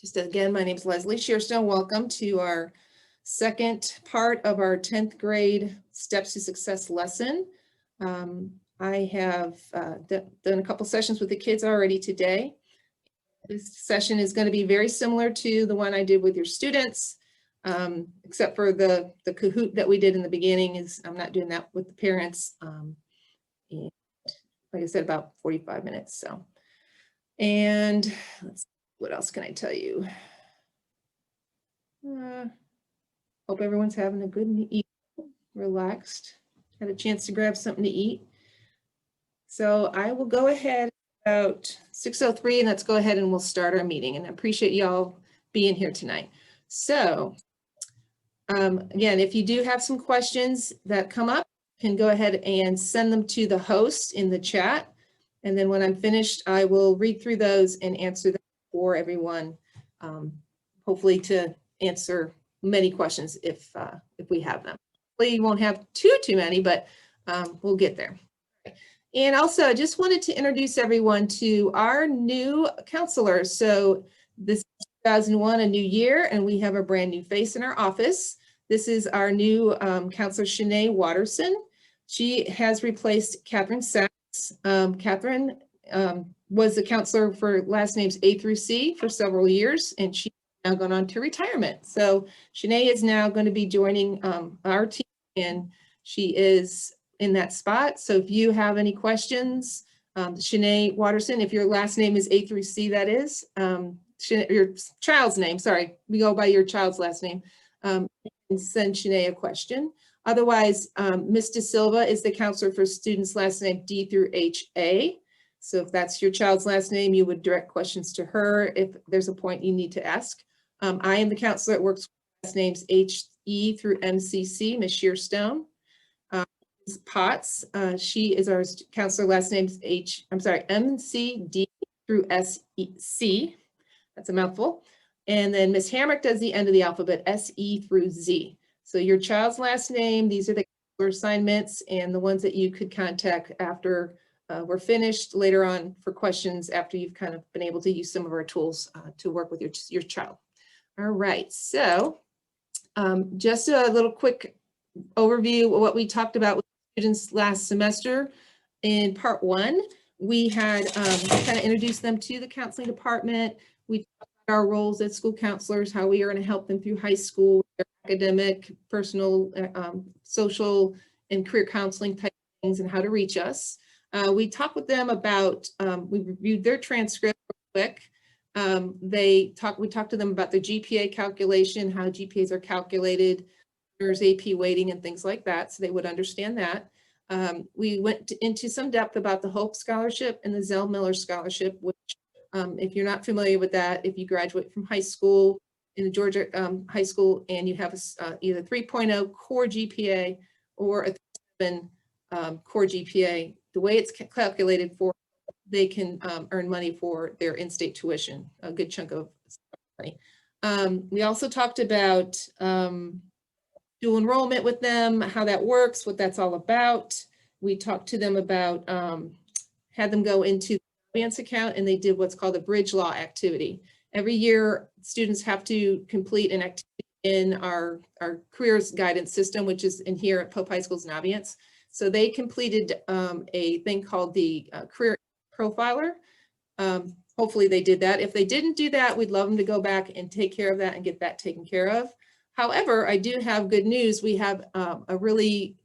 Just again, my name is Leslie Shearstone. Welcome to our second part of our 10th grade Steps to Success lesson. I have done a couple sessions with the kids already today. This session is going to be very similar to the one I did with your students, except for the Kahoot that we did in the beginning. I'm not doing that with the parents. And like I said, about 45 minutes. So, and let's see, what else can I tell you? Hope everyone's having a good evening, relaxed, had a chance to grab something to eat. So I will go ahead about 6:03 and let's go ahead and we'll start our meeting, and I appreciate y'all being here tonight. So again, if you do have some questions that come up, you can go ahead and send them to the host in the chat. And then when I'm finished, I will read through those and answer them for everyone, hopefully to answer many questions if we have them. Hopefully you won't have too many, but we'll get there. And also, I just wanted to introduce everyone to our new counselors. So this is 2001, a new year, and we have a brand new face in our office. This is our new counselor, Shanae Watterson. She has replaced Catherine Sachs. Catherine was the counselor for last names A through C for several years, and she's now gone on to retirement. So Shanae is now going to be joining our team, and she is in that spot. So if you have any questions, Shanae Watterson, if your last name is A through C, that is, your child's name, sorry, we go by your child's last name, and send Shanae a question. Otherwise, Ms. De Silva is the counselor for students last name D through HA. So if that's your child's last name, you would direct questions to her if there's a point you need to ask. I am the counselor that works with last names HE through MCC, Ms. Shearstone. Ms. Potts, she is our counselor last names MCD through SC. That's a mouthful. And then Ms. Hamrick does the end of the alphabet, SE through Z. So your child's last name, these are the assignments and the ones that you could contact after we're finished later on for questions after you've kind of been able to use some of our tools to work with your child. All right, so just a little quick overview of what we talked about with students last semester. In part one, we had kind of introduced them to the counseling department. We talked about our roles as school counselors, how we are going to help them through high school, their academic, personal, social, and career counseling type things, and how to reach us. We talked with them about, we reviewed their transcript real quick. We talked to them about the GPA calculation, how GPAs are calculated, there's AP weighting and things like that, so they would understand that. We went into some depth about the Hope Scholarship and the Zell Miller Scholarship, which if you're not familiar with that, if you graduate from high school in the Georgia high school and you have either 3.0 core GPA or a 3.7 core GPA, the way it's calculated for, they can earn money for their in-state tuition, a good chunk of money. We also talked about dual enrollment with them, how that works, what that's all about. We talked to them about, had them go into the advance account, and they did what's called a bridge law activity. Every year, students have to complete an activity in our careers guidance system, which is in here at Pope High School's Naviance. So they completed a thing called the Career Profiler. Hopefully they did that. If they didn't do that, we'd love them to go back and take care of that and get that taken care of. However, I do have good news. We have a really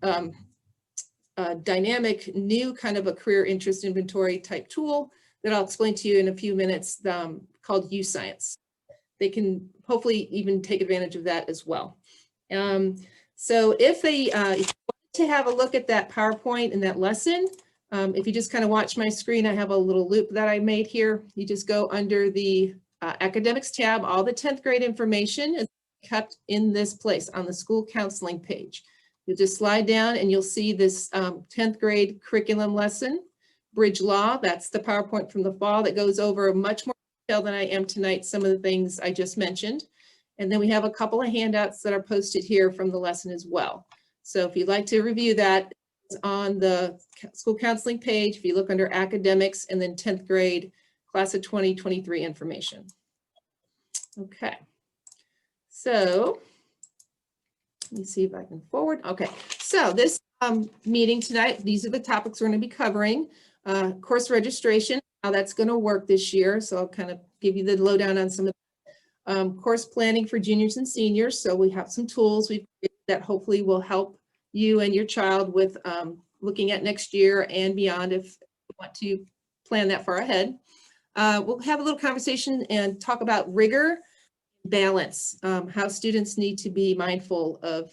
dynamic new kind of a career interest inventory type tool that I'll explain to you in a few minutes called U-Science. They can hopefully even take advantage of that as well. So if you want to have a look at that PowerPoint and that lesson, if you just kind of watch my screen, I have a little loop that I made here. You just go under the academics tab. All the 10th grade information is kept in this place on the school counseling page. You'll just slide down and you'll see this 10th grade curriculum lesson, Bridge Law. That's the PowerPoint from the fall that goes over much more detail than I am tonight, some of the things I just mentioned. And then we have a couple of handouts that are posted here from the lesson as well. So if you'd like to review that, it's on the school counseling page. If you look under academics and then 10th grade class of 2023 information. Okay. So let me see if I can forward. Okay. So this meeting tonight, these are the topics we're going to be covering. Course registration, how that's going to work this year. So I'll kind of give you the lowdown on some of course planning for juniors and seniors. So we have some tools we've created that hopefully will help you and your child with looking at next year and beyond if you want to plan that far ahead. We'll have a little conversation and talk about rigor, balance, how students need to be mindful of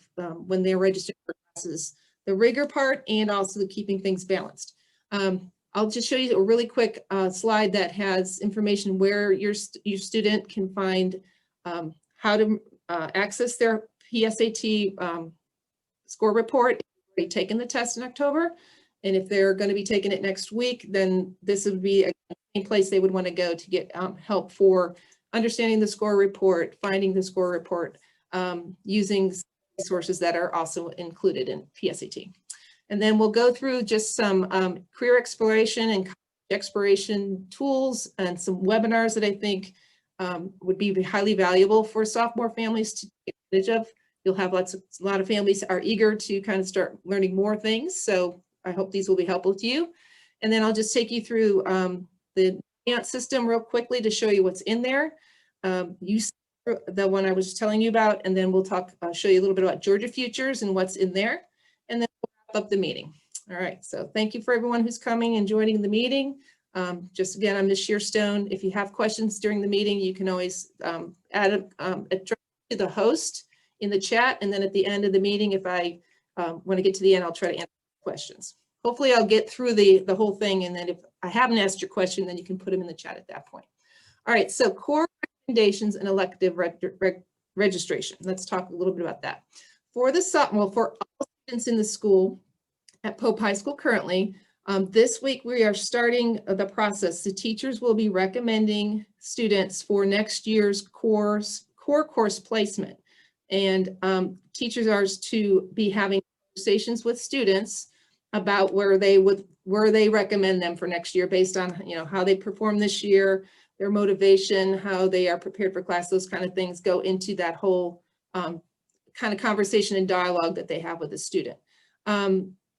when they're registered for classes, the rigor part and also the keeping things balanced. I'll just show you a really quick slide that has information where your student can find how to access their PSAT score report if they've already taken the test in October. And if they're going to be taking it next week, then this would be a place they would want to go to get help for understanding the score report, finding the score report, using resources that are also included in PSAT. And then we'll go through just some career exploration and exploration tools and some webinars that I think would be highly valuable for sophomore families to take advantage of. You'll have a lot of families are eager to kind of start learning more things. So I hope these will be helpful to you. And then I'll just take you through the grant system real quickly to show you what's in there. You see the one I was telling you about, and then we'll show you a little bit about Georgia Futures and what's in there. And then we'll wrap up the meeting. All right, so thank you for everyone who's coming and joining the meeting. Just again, I'm Ms. Shearstone. If you have questions during the meeting, you can always add a to the host in the chat. And then at the end of the meeting, if I want to get to the end, I'll try to answer questions. Hopefully I'll get through the whole thing. And then if I haven't asked your question, then you can put them in the chat at that point. All right, so core recommendations and elective registration. Let's talk a little bit about that. For all students in the school at Pope High School currently, this week we are starting the process. The teachers will be recommending students for next year's core course placement. And teachers are to be having conversations with students about where they recommend them for next year based on how they perform this year, their motivation, how they are prepared for class, those kind of things go into that whole kind of conversation and dialogue that they have with the student.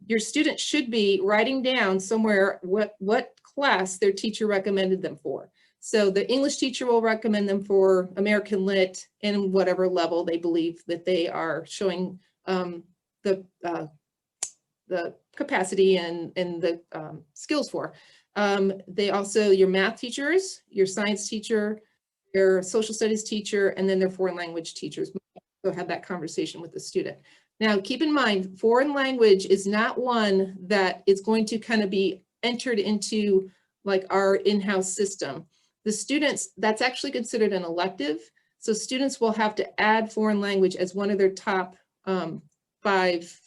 Your student should be writing down somewhere what class their teacher recommended them for. So the English teacher will recommend them for American Lit and whatever level they believe that they are showing the capacity and the skills for. They also, your math teachers, your science teacher, your social studies teacher, and then their foreign language teachers will have that conversation with the student. Now, keep in mind, foreign language is not one that is going to kind of be entered into like our in-house system. The students, that's actually considered an elective. So students will have to add foreign language as one of their top 5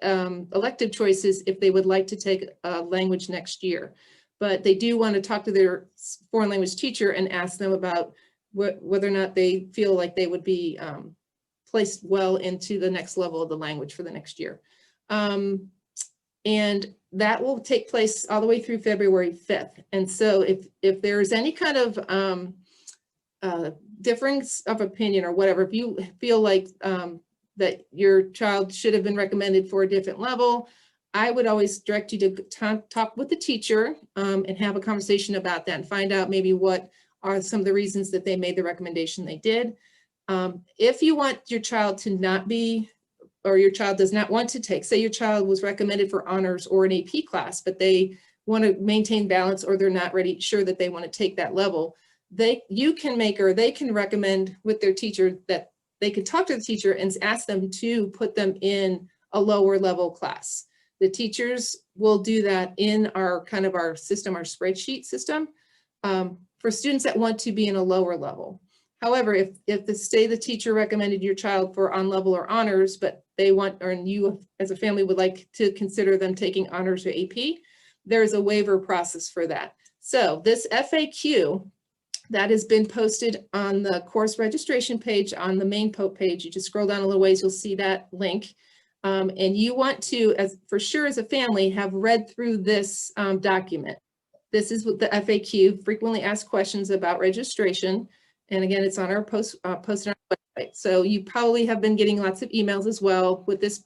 elective choices if they would like to take a language next year. But they do want to talk to their foreign language teacher and ask them about whether or not they feel like they would be placed well into the next level of the language for the next year. And that will take place all the way through February 5th. And so if there's any kind of difference of opinion or whatever, if you feel like that your child should have been recommended for a different level, I would always direct you to talk with the teacher and have a conversation about that and find out maybe what are some of the reasons that they made the recommendation they did. If you want your child to not be, or your child does not want to take, say your child was recommended for honors or an AP class, but they want to maintain balance or they're not sure that they want to take that level, you can make, or they can recommend with their teacher that they can talk to the teacher and ask them to put them in a lower level class. The teachers will do that in our system, our spreadsheet system, for students that want to be in a lower level. However, if the teacher recommended your child for on level or honors, but they want, or you as a family would like to consider them taking honors or AP, there's a waiver process for that. So this FAQ that has been posted on the course registration page on the main Pope page, you just scroll down a little ways, you'll see that link. And you want to, for sure as a family, have read through this document. This is what the FAQ, frequently asked questions about registration. And again, it's on our post on our website. So you probably have been getting lots of emails as well with this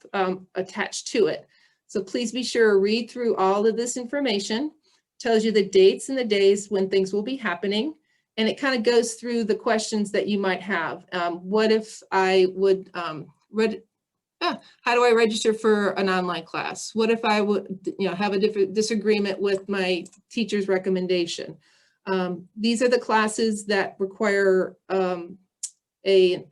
attached to it. So please be sure to read through all of this information. It tells you the dates and the days when things will be happening. And it kind of goes through the questions that you might have. What if I would, how do I register for an online class? What if I would, have a different disagreement with my teacher's recommendation? These are the classes that require an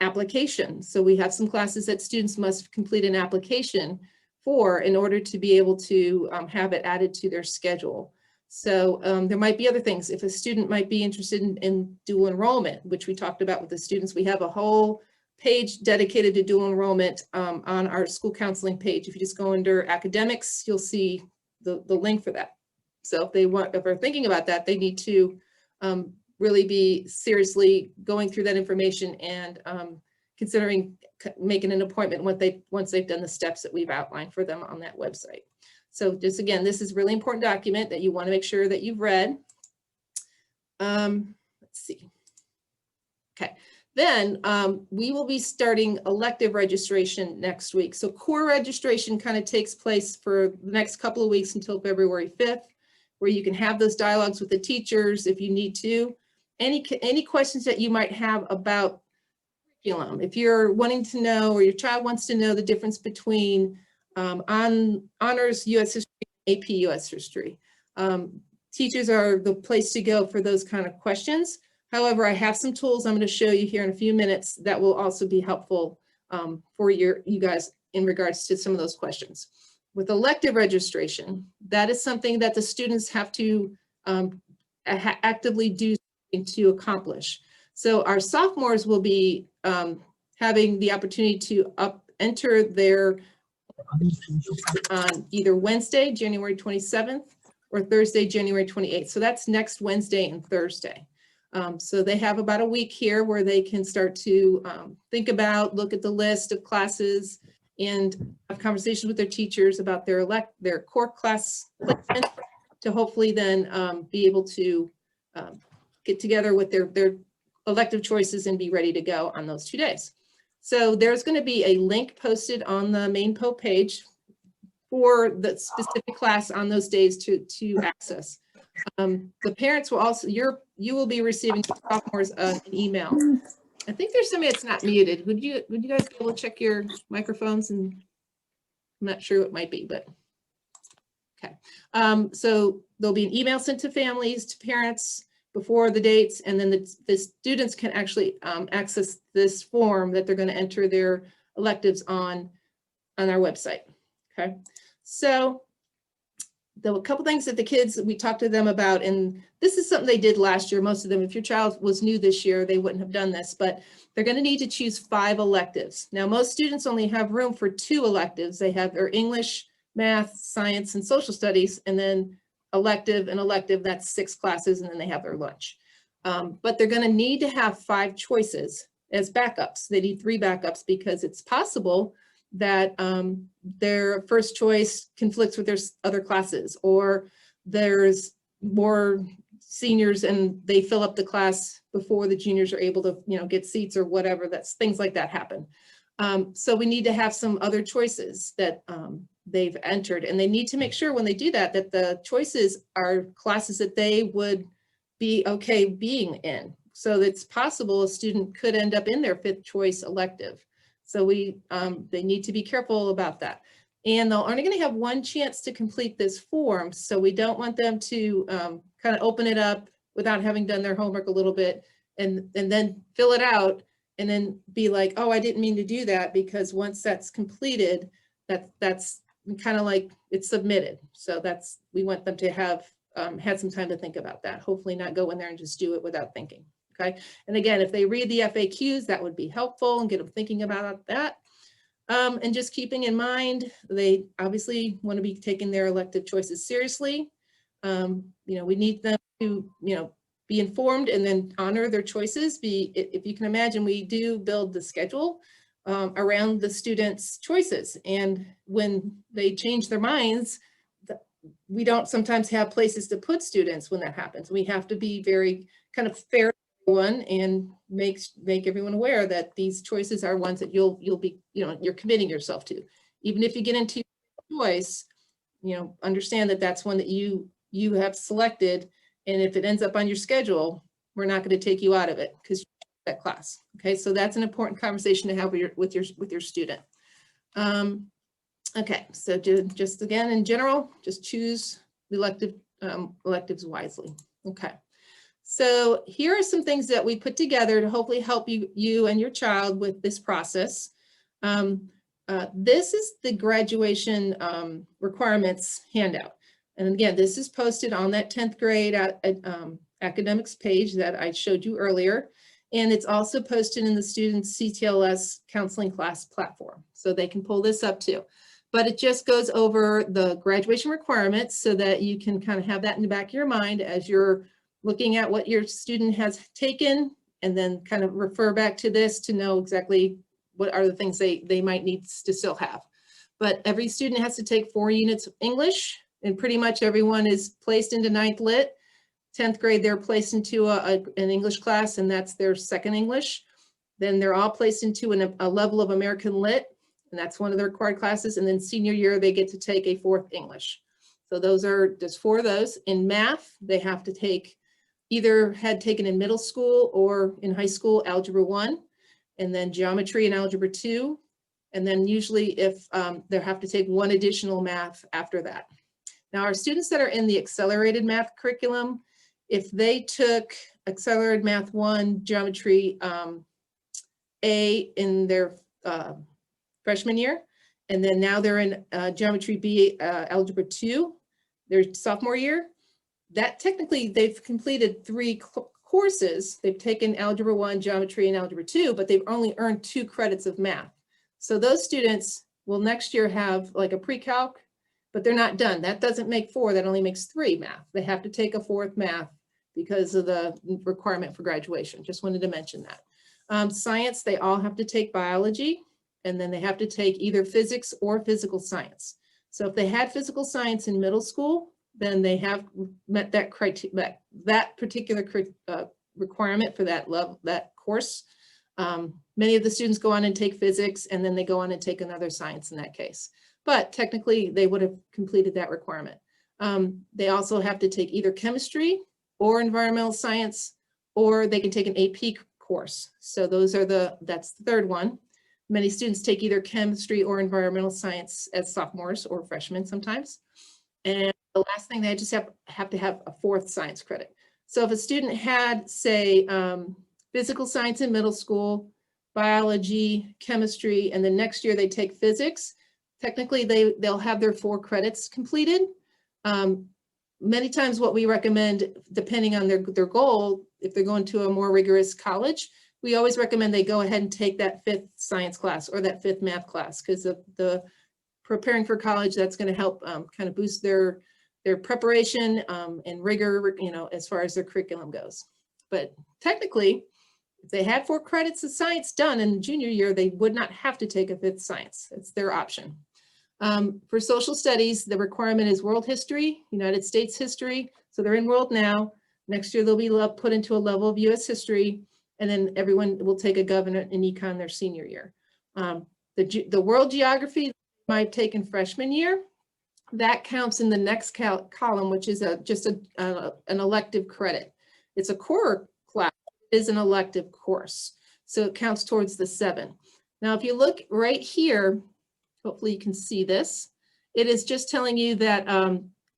application. So we have some classes that students must complete an application for in order to be able to have it added to their schedule. So there might be other things. If a student might be interested in dual enrollment, which we talked about with the students, we have a whole page dedicated to dual enrollment on our school counseling page. If you just go under academics, you'll see the link for that. So if they're thinking about that, they need to really be seriously going through that information and considering making an appointment once they've done the steps that we've outlined for them on that website. So just again, this is a really important document that you want to make sure that you've read. Let's see. Okay. Then we will be starting elective registration next week. So core registration kind of takes place for the next couple of weeks until February 5th, where you can have those dialogues with the teachers if you need to. Any questions that you might have about curriculum, if you're wanting to know or your child wants to know the difference between honors US history, AP US history. Teachers are the place to go for those kind of questions. However, I have some tools I'm going to show you here in a few minutes that will also be helpful for you guys in regards to some of those questions. With elective registration, that is something that the students have to actively do to accomplish. So our sophomores will be having the opportunity to enter their on either Wednesday, January 27th, or Thursday, January 28th. So that's next Wednesday and Thursday. So they have about a week here where they can start to think about, look at the list of classes and have conversations with their teachers about their core class placement to hopefully then be able to get together with their elective choices and be ready to go on those 2 days. So there's going to be a link posted on the main PO page for the specific class on those days to access. The parents will also, you will be receiving sophomores an email. I think there's somebody that's not muted. Would you guys be able to check your microphones? And I'm not sure what it might be, but okay. So there'll be an email sent to families, to parents before the dates, and then the students can actually access this form that they're going to enter their electives on our website. Okay, so there were a couple things that the kids, we talked to them about, and this is something they did last year. Most of them, if your child was new this year, they wouldn't have done this, but they're going to need to choose 5 electives. Now, most students only have room for 2 electives. They have their English, math, science, and social studies, and then elective and elective, that's 6 classes, and then they have their lunch. But they're going to need to have 5 choices as backups. They need 3 backups because it's possible that their first choice conflicts with their other classes, or there's more seniors and they fill up the class before the juniors are able to, get seats or whatever. That's things like that happen. So we need to have some other choices that they've entered, and they need to make sure when they do that, that the choices are classes that they would be okay being in. So it's possible a student could end up in their 5th choice elective. So they need to be careful about that. And they're only going to have 1 chance to complete this form. So we don't want them to kind of open it up without having done their homework a little bit and then fill it out and then be like, oh, I didn't mean to do that, because once that's completed, that's kind of like it's submitted. So we want them to have had some time to think about that. Hopefully not go in there and just do it without thinking. Okay. And again, if they read the FAQs, that would be helpful and get them thinking about that. And just keeping in mind, they obviously want to be taking their elective choices seriously. We need them to, be informed and then honor their choices. If you can imagine, we do build the schedule around the students' choices. And when they change their minds, we don't sometimes have places to put students when that happens. We have to be very kind of fair everyone and make everyone aware that these choices are ones that you'll be, you're committing yourself to. Even if you get into choice, understand that that's one that you have selected. And if it ends up on your schedule, we're not going to take you out of it because that class. Okay, so that's an important conversation to have with your student. Okay, so just again, in general, just choose the electives wisely. Okay, so here are some things that we put together to hopefully help you and your child with this process. This is the graduation requirements handout. And again, this is posted on that 10th grade academics page that I showed you earlier. And it's also posted in the students' CTLS counseling class platform. So they can pull this up too. But it just goes over the graduation requirements so that you can kind of have that in the back of your mind as you're looking at what your student has taken, and then kind of refer back to this to know exactly what are the things they might need to still have. But every student has to take 4 units of English, and pretty much everyone is placed into 9th Lit. 10th grade, they're placed into an English class, and that's their second English. Then they're all placed into a level of American Lit, and that's one of the required classes. And then senior year, they get to take a 4th English. So those are just 4 of those. In math, they have to take, either had taken in middle school or in high school, Algebra 1, and then geometry and Algebra 2. And then usually if they have to take 1 additional math after that. Now our students that are in the accelerated math curriculum, if they took accelerated math 1, geometry A in their freshman year, and then now they're in geometry B, algebra 2, their sophomore year, that technically they've completed 3 courses. They've taken algebra 1, geometry, and algebra 2, but they've only earned 2 credits of math. So those students will next year have like a pre-calc, but they're not done. That doesn't make 4, that only makes 3 math. They have to take a 4th math because of the requirement for graduation. Just wanted to mention that. Science, they all have to take biology, and then they have to take either physics or physical science. So if they had physical science in middle school, then they have met that criteria, that particular requirement for that course. Many of the students go on and take physics, and then they go on and take another science in that case. But technically, they would have completed that requirement. They also have to take either chemistry or environmental science, or they can take an AP course. So those are that's the 3rd one. Many students take either chemistry or environmental science as sophomores or freshmen sometimes. And the last thing, they just have to have a 4th science credit. So if a student had, say, physical science in middle school, biology, chemistry, and then next year they take physics, technically they'll have their 4 credits completed. Many times what we recommend, depending on their goal, if they're going to a more rigorous college, we always recommend they go ahead and take that 5th science class or that 5th math class, because of the preparing for college, that's going to help kind of boost their preparation and rigor, as far as their curriculum goes. But technically, if they had 4 credits of science done in junior year, they would not have to take a 5th science. It's their option. For social studies, the requirement is world history, United States history. So they're in world now. Next year, they'll be put into a level of US history, and then everyone will take a government and econ their senior year. The world geography they might take in freshman year, that counts in the next column, which is just an elective credit. It's a core class, it is an elective course. So it counts towards the 7. Now, if you look right here, hopefully you can see this. It is just telling you that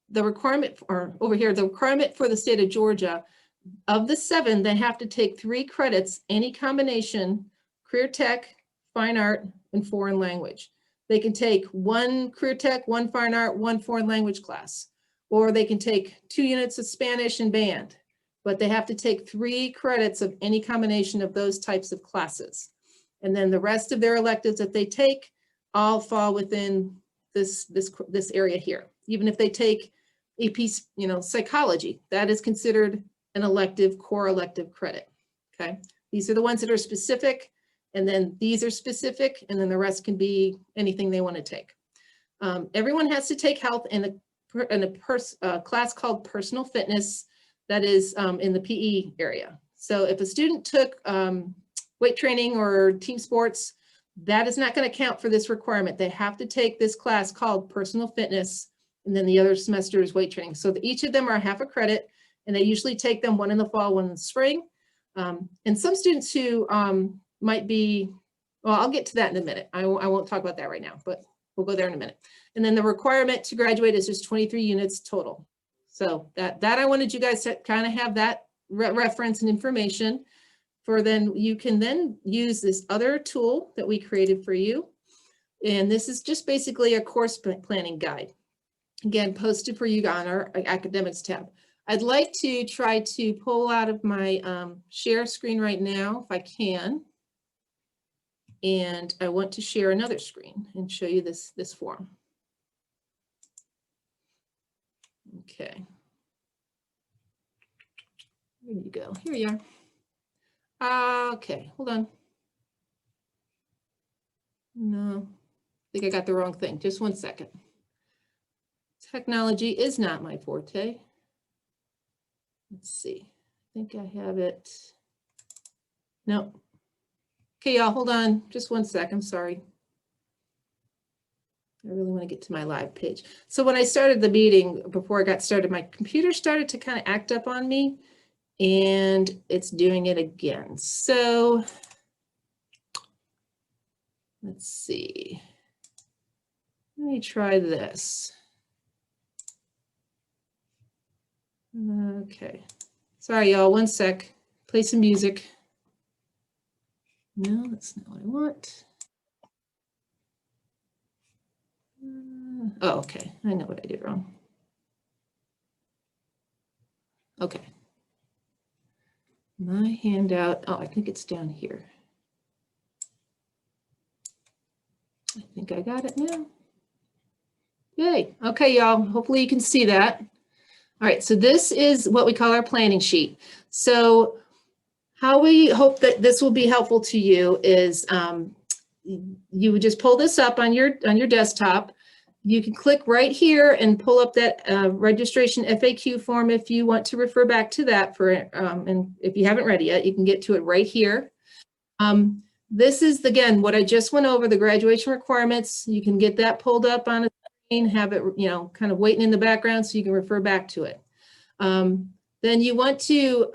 the requirement, or over here, the requirement for the state of Georgia, of the 7, they have to take 3 credits, any combination, career tech, fine art, and foreign language. They can take 1 career tech, 1 fine art, 1 foreign language class, or they can take 2 units of Spanish and band, but they have to take 3 credits of any combination of those types of classes. And then the rest of their electives that they take all fall within this area here. Even if they take AP, psychology, that is considered an elective, core elective credit, okay? These are the ones that are specific, and then these are specific, and then the rest can be anything they want to take. Everyone has to take health in a class called personal fitness that is in the PE area. So if a student took weight training or team sports, that is not going to count for this requirement. They have to take this class called personal fitness, and then the other semester is weight training. So each of them are half a credit, and they usually take them one in the fall, one in the spring. And some students who might be, well, I'll get to that in a minute. I won't talk about that right now, but we'll go there in a minute. And then the requirement to graduate is just 23 units total. So that I wanted you guys to kind of have that reference and information for then you can then use this other tool that we created for you. And this is just basically a course planning guide. Again, posted for you on our academics tab. I'd like to try to pull out of my share screen right now, if I can. And I want to share another screen and show you this form. Okay. Where you go? Here you are. Okay, hold on. No, I think I got the wrong thing. Just one second. Technology is not my forte. Let's see. I think I have it. No. Okay, y'all, hold on. Just one sec. I'm sorry. I really want to get to my live page. So when I started the meeting, before I got started, my computer started to kind of act up on me, and it's doing it again. So let's see. Let me try this. Okay. Sorry, y'all. One sec. Play some music. No, that's not what I want. Oh, okay. I know what I did wrong. Okay. My handout. Oh, I think it's down here. I think I got it now. Yay. Okay, y'all. Hopefully you can see that. All right. So this is what we call our planning sheet. So how we hope that this will be helpful to you is you would just pull this up on your desktop. You can click right here and pull up that registration FAQ form if you want to refer back to that for, and if you haven't read it yet, you can get to it right here. This is, again, what I just went over, the graduation requirements. You can get that pulled up on a screen, have it, you know, kind of waiting in the background so you can refer back to it. Then you want to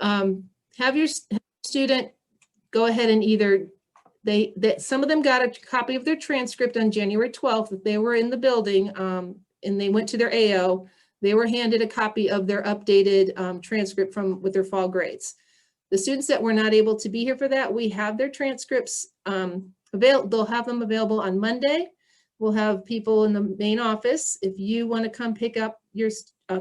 have your student go ahead and either some of them got a copy of their transcript on January 12th. If they were in the building and they went to their AO, they were handed a copy of their updated transcript with their fall grades. The students that were not able to be here for that, we have their transcripts available. They'll have them available on Monday. We'll have people in the main office. If you want to come pick up your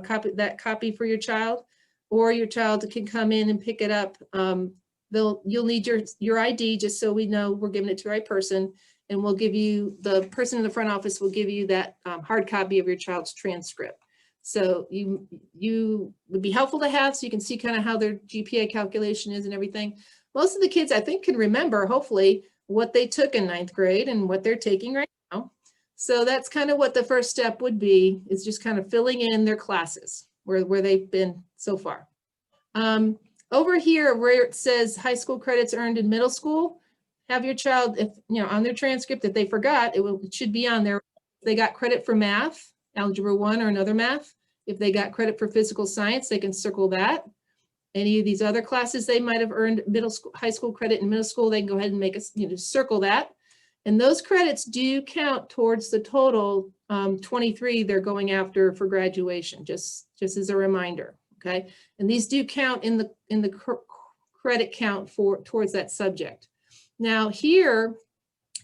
copy for your child, or your child can come in and pick it up. You'll need your ID just so we know we're giving it to the right person, and we'll give you, the person in the front office will give you that hard copy of your child's transcript. So you would be helpful to have so you can see kind of how their GPA calculation is and everything. Most of the kids, I think, can remember, hopefully, what they took in 9th grade and what they're taking right now. So that's kind of what the first step would be, is just kind of filling in their classes where they've been so far. Over here where it says high school credits earned in middle school, have your child, if you know, on their transcript that they forgot, it should be on there. If they got credit for math, Algebra 1 or another math. If they got credit for physical science, they can circle that. Any of these other classes they might have earned high school credit in middle school, they can go ahead and make a, circle that. And those credits do count towards the total 23 they're going after for graduation, just as a reminder, okay? And these do count in the credit count towards that subject. Now here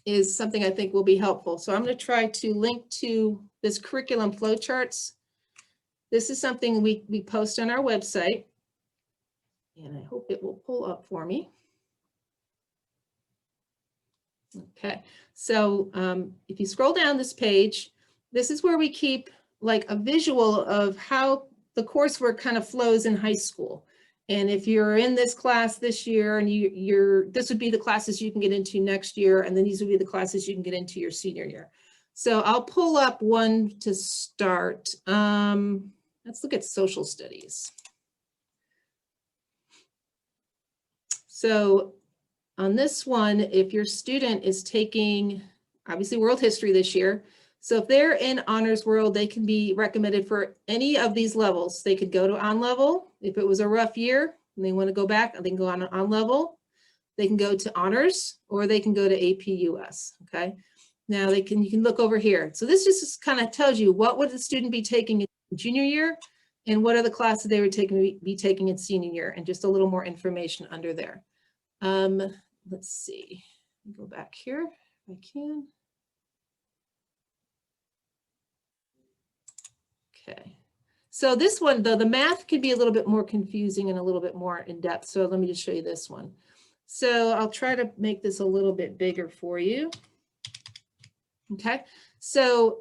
is something I think will be helpful. So I'm going to try to link to this curriculum flowcharts. This is something we post on our website, and I hope it will pull up for me. Okay, so if you scroll down this page, this is where we keep like a visual of how the coursework kind of flows in high school. And if you're in this class this year and this would be the classes you can get into next year, and then these would be the classes you can get into your senior year. So I'll pull up one to start. Let's look at social studies. So on this one, if your student is taking, obviously, world history this year, so if they're in honors world, they can be recommended for any of these levels. They could go to on level. If it was a rough year and they want to go back, they can go on level. They can go to honors, or they can go to AP US, okay? Now you can look over here. So this just kind of tells you what would the student be taking in junior year and what are the classes they would be taking in senior year, and just a little more information under there. Let's see, go back here if I can. Okay, so this one, though, the math can be a little bit more confusing and a little bit more in depth. So let me just show you this one. So I'll try to make this a little bit bigger for you. Okay, so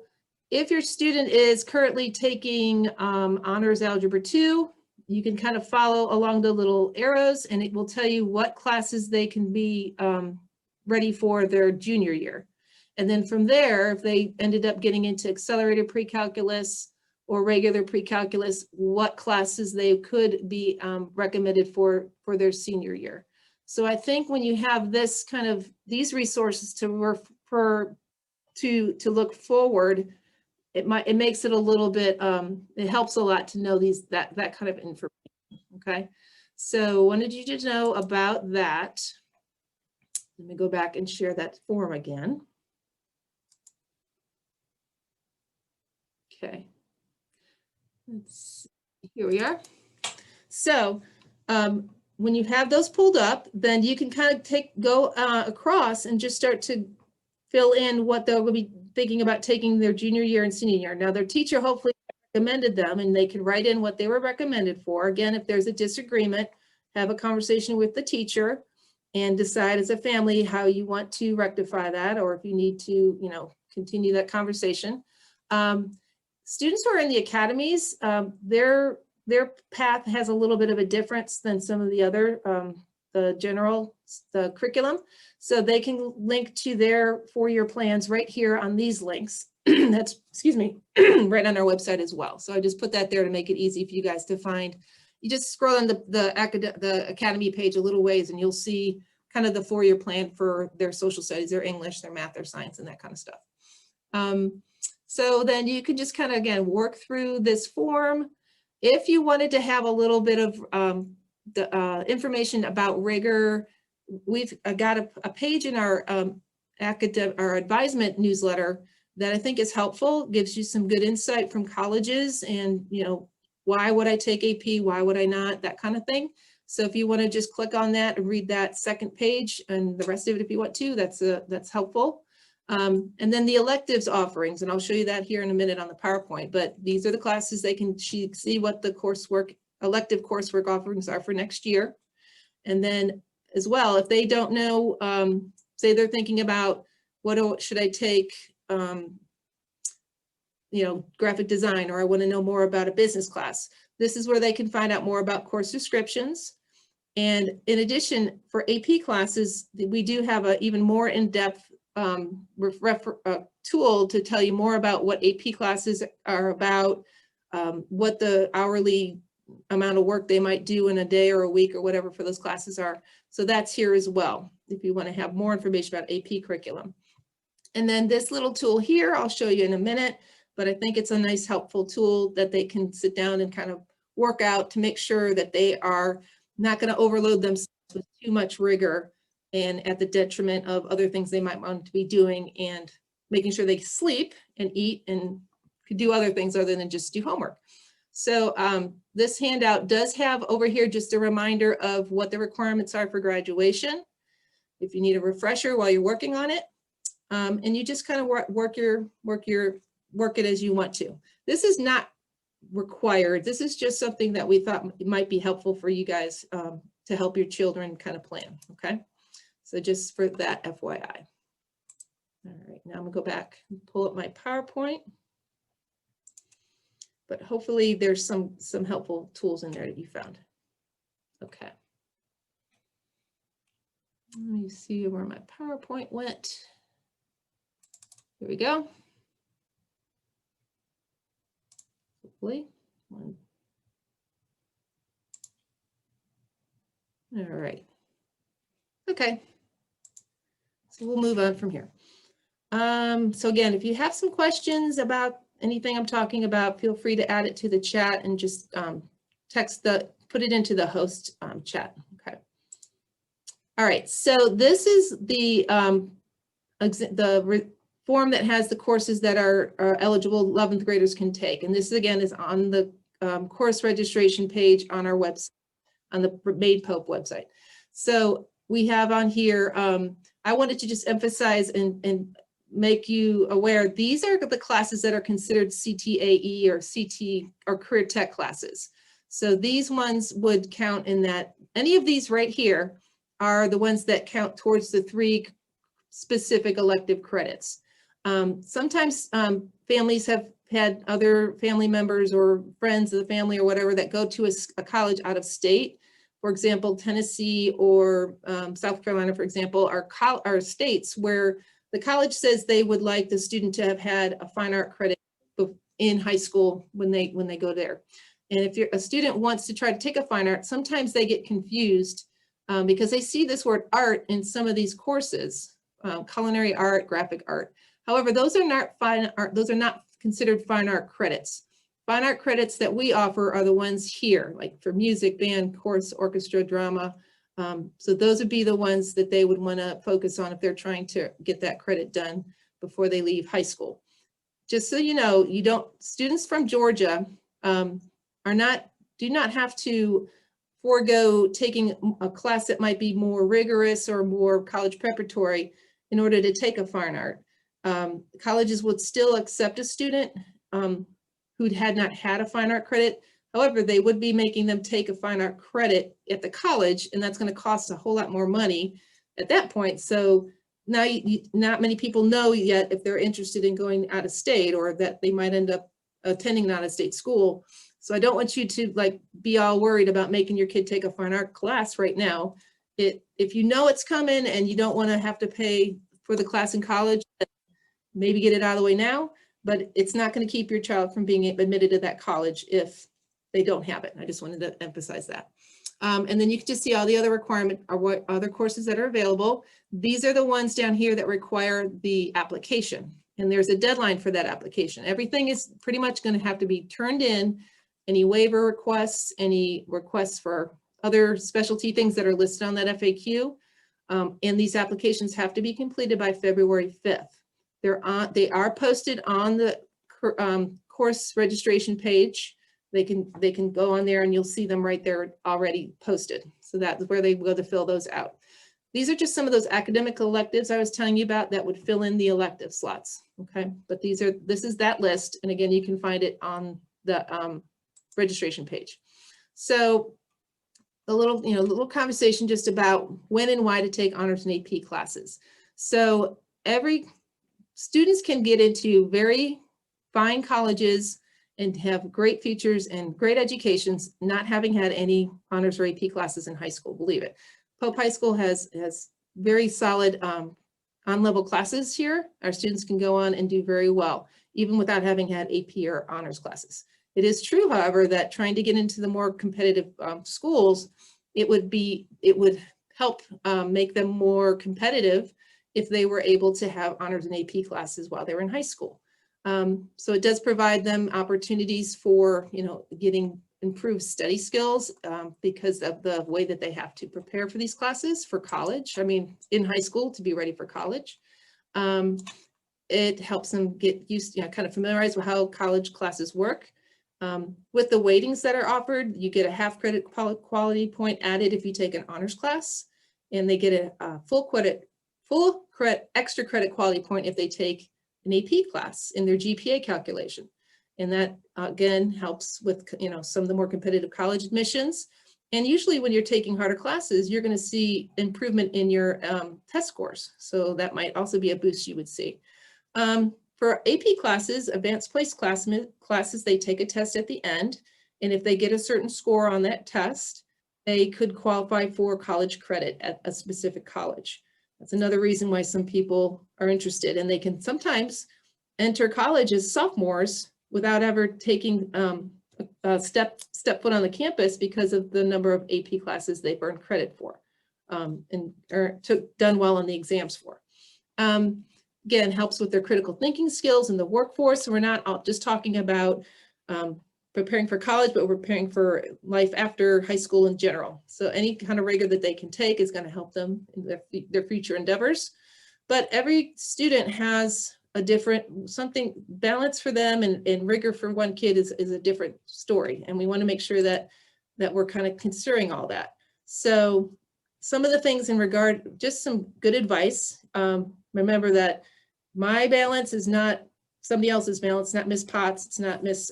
if your student is currently taking honors algebra 2, you can kind of follow along the little arrows and it will tell you what classes they can be ready for their junior year. And then from there, if they ended up getting into accelerated pre-calculus or regular pre-calculus, what classes they could be recommended for their senior year. So I think when you have this kind of, these resources to refer to look forward, it makes it a little bit, it helps a lot to know that kind of information, okay? So wanted you to know about that. Let me go back and share that form again. Okay. Let's see, here we are. So when you have those pulled up, then you can kind of go across and just start to fill in what they'll be thinking about taking their junior year and senior year. Now their teacher hopefully recommended them and they can write in what they were recommended for. Again, if there's a disagreement, have a conversation with the teacher and decide as a family how you want to rectify that, or if you need to, continue that conversation. Students who are in the academies, their path has a little bit of a difference than some of the other, the curriculum. So they can link to their 4-year plans right here on these links. That's, excuse me, right on our website as well. So I just put that there to make it easy for you guys to find. You just scroll on the academy page a little ways and you'll see kind of the 4-year plan for their social studies, their English, their math, their science, and that kind of stuff. So then you can just kind of, again, work through this form. If you wanted to have a little bit of the information about rigor, we've got a page in our our advisement newsletter that I think is helpful, gives you some good insight from colleges and, why would I take AP, why would I not, that kind of thing. So if you want to just click on that and read that second page and the rest of it if you want to, that's helpful. And then the electives offerings, and I'll show you that here in a minute on the PowerPoint, but these are the classes they can see what the elective coursework offerings are for next year. And then as well, if they don't know, say they're thinking about should I take, graphic design, or I want to know more about a business class. This is where they can find out more about course descriptions. And in addition, for AP classes, we do have an even more in-depth tool to tell you more about what AP classes are about, what the hourly amount of work they might do in a day or a week or whatever for those classes are. So that's here as well, if you want to have more information about AP curriculum. And then this little tool here, I'll show you in a minute, but I think it's a nice helpful tool that they can sit down and kind of work out to make sure that they are not going to overload themselves with too much rigor and at the detriment of other things they might want to be doing, and making sure they sleep and eat and could do other things other than just do homework. So this handout does have over here just a reminder of what the requirements are for graduation, if you need a refresher while you're working on it. And you just kind of work it as you want to. This is not required. This is just something that we thought might be helpful for you guys to help your children kind of plan, okay? So just for that FYI. All right, now I'm gonna go back and pull up my PowerPoint. But hopefully there's some helpful tools in there that you found. Okay. Let me see where my PowerPoint went. Here we go. Hopefully. All right. Okay. So we'll move on from here. So again, if you have some questions about anything I'm talking about, feel free to add it to the chat and just put it into the host chat. Okay. All right. So this is the form that has the courses that are eligible 11th graders can take. And this again is on the course registration page on our website, on the Made Pope website. So we have on here, I wanted to just emphasize and make you aware, these are the classes that are considered CTAE or CT or career tech classes. So these ones would count in that. Any of these right here are the ones that count towards the 3 specific elective credits. Sometimes families have had other family members or friends of the family or whatever that go to a college out of state. For example, Tennessee or South Carolina, for example, are states where the college says they would like the student to have had a fine art credit in high school when they go there. And if a student wants to try to take a fine art, sometimes they get confused because they see this word art in some of these courses, culinary art, graphic art. However, those are not fine art. Those are not considered fine art credits. Fine art credits that we offer are the ones here, like for music, band, chorus, orchestra, drama. So those would be the ones that they would want to focus on if they're trying to get that credit done before they leave high school. Just so you know, students from Georgia do not have to forego taking a class that might be more rigorous or more college preparatory in order to take a fine art. Colleges would still accept a student who had not had a fine art credit. However, they would be making them take a fine art credit at the college, and that's going to cost a whole lot more money at that point. So now not many people know yet if they're interested in going out of state or that they might end up attending an out of state school. So I don't want you to be all worried about making your kid take a fine art class right now. If you know it's coming and you don't want to have to pay for the class in college, maybe get it out of the way now, but it's not going to keep your child from being admitted to that college if they don't have it. I just wanted to emphasize that. And then you can just see all the other requirement or what other courses that are available. These are the ones down here that require the application. And there's a deadline for that application. Everything is pretty much going to have to be turned in. Any waiver requests, any requests for other specialty things that are listed on that FAQ. And these applications have to be completed by February 5th. They are posted on the course registration page. They can go on there and you'll see them right there already posted. So that's where they go to fill those out. These are just some of those academic electives I was telling you about that would fill in the elective slots. Okay, but this is that list. And again, you can find it on the registration page. So a little conversation just about when and why to take honors and AP classes. So students can get into very fine colleges and have great futures and great educations, not having had any honors or AP classes in high school, believe it. Pope High School has very solid on-level classes here. Our students can go on and do very well, even without having had AP or honors classes. It is true, however, that trying to get into the more competitive schools, it would help make them more competitive if they were able to have honors and AP classes while they were in high school. So it does provide them opportunities for, getting improved study skills because of the way that they have to prepare for these classes for college. I mean, in high school to be ready for college. It helps them get used, kind of familiarize with how college classes work. With the weightings that are offered, you get a half credit quality point added if you take an honors class, and they get a extra credit quality point if they take an AP class in their GPA calculation. And that again helps with some of the more competitive college admissions. And usually when you're taking harder classes, you're going to see improvement in your test scores. So that might also be a boost you would see. For AP classes, advanced place classes, they take a test at the end. And if they get a certain score on that test, they could qualify for college credit at a specific college. That's another reason why some people are interested, and they can sometimes enter college as sophomores without ever taking a step foot on the campus because of the number of AP classes they've earned credit for. done well on the exams for. Again, helps with their critical thinking skills in the workforce. So we're not just talking about preparing for college, but we're preparing for life after high school in general. So any kind of rigor that they can take is going to help them in their future endeavors. But every student has a different something balance for them, and rigor for one kid is a different story. And we want to make sure that we're kind of considering all that. So some of the things in regard, just some good advice. Remember that my balance is not somebody else's balance. It's not Miss Potts. It's not Miss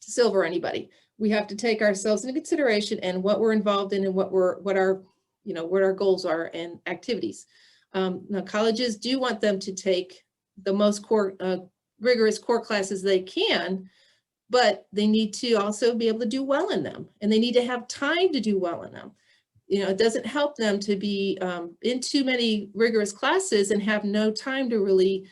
Silver or anybody. We have to take ourselves into consideration and what we're involved in and what our goals are and activities. Now colleges do want them to take the most rigorous core classes they can, but they need to also be able to do well in them, and they need to have time to do well in them. It doesn't help them to be in too many rigorous classes and have no time to really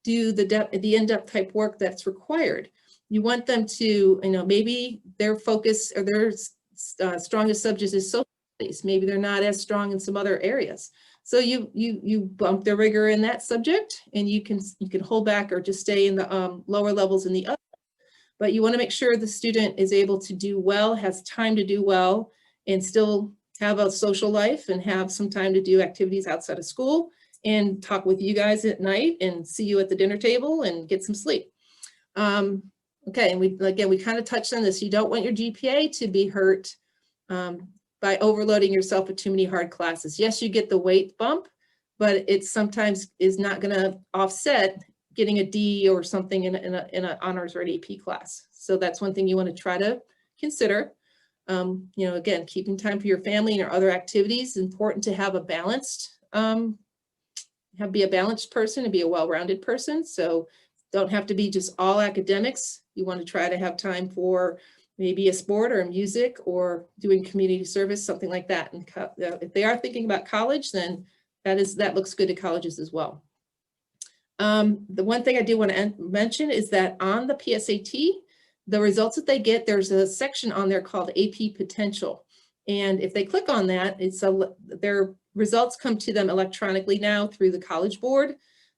do the in-depth type work that's required. You want them to, maybe their focus or their strongest subject is social studies. Maybe they're not as strong in some other areas. So you bump their rigor in that subject, and you can hold back or just stay in the lower levels in the other. But you want to make sure the student is able to do well, has time to do well, and still have a social life and have some time to do activities outside of school and talk with you guys at night and see you at the dinner table and get some sleep. Okay, and we kind of touched on this. You don't want your GPA to be hurt by overloading yourself with too many hard classes. Yes, you get the weight bump, but it sometimes is not going to offset getting a D or something in an honors or an AP class. So that's one thing you want to try to consider. Again, keeping time for your family and your other activities. It's important to have a balanced, be a balanced person and be a well-rounded person. So don't have to be just all academics. You want to try to have time for maybe a sport or music or doing community service, something like that. And if they are thinking about college, then that looks good to colleges as well. The one thing I do want to mention is that on the PSAT, the results that they get, there's a section on there called AP Potential. And if they click on that, their results come to them electronically now through the College Board.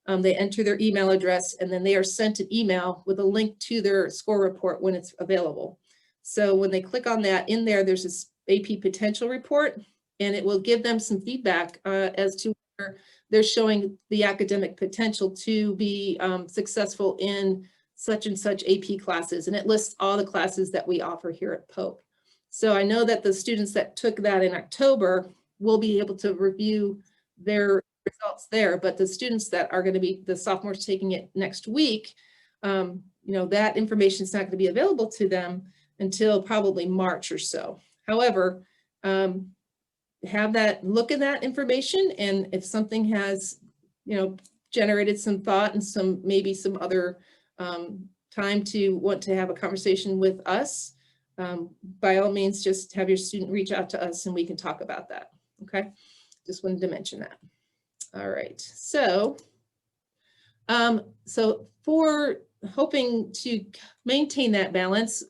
They enter their email address, and then they are sent an email with a link to their score report when it's available. So when they click on that, in there, there's this AP Potential report, and it will give them some feedback as to where they're showing the academic potential to be successful in such and such AP classes. And it lists all the classes that we offer here at Pope. So I know that the students that took that in October will be able to review their results there, but the students that are going to be the sophomores taking it next week, that information is not going to be available to them until probably March or so. However, have that look at that information, and if something has, generated some thought and maybe some other time to want to have a conversation with us, by all means, just have your student reach out to us and we can talk about that. Okay, just wanted to mention that. All right, so for hoping to maintain that balance,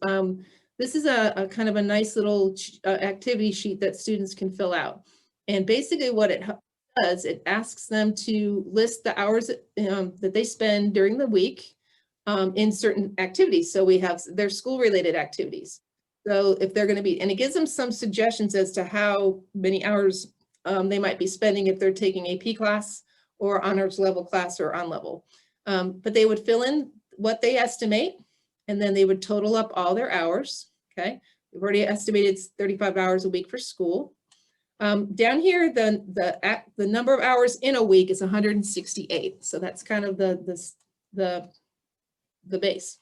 this is a kind of a nice little activity sheet that students can fill out. And basically what it does, it asks them to list the hours that they spend during the week in certain activities. So we have their school-related activities. So if they're going to be, and it gives them some suggestions as to how many hours they might be spending if they're taking AP class or honors level class or on level. But they would fill in what they estimate, and then they would total up all their hours. Okay, we've already estimated 35 hours a week for school. Down here, the number of hours in a week is 168. So that's kind of the base.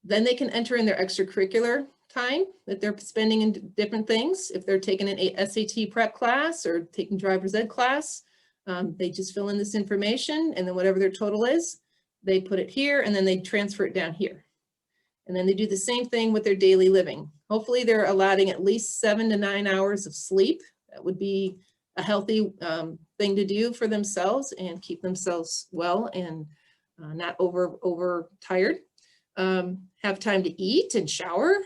Then they can enter in their extracurricular time that they're spending in different things. If they're taking an SAT prep class or taking driver's ed class, they just fill in this information, and then whatever their total is, they put it here, and then they transfer it down here. And then they do the same thing with their daily living. Hopefully they're allotting at least 7 to 9 hours of sleep. That would be a healthy thing to do for themselves and keep themselves well and not over tired. Have time to eat and shower,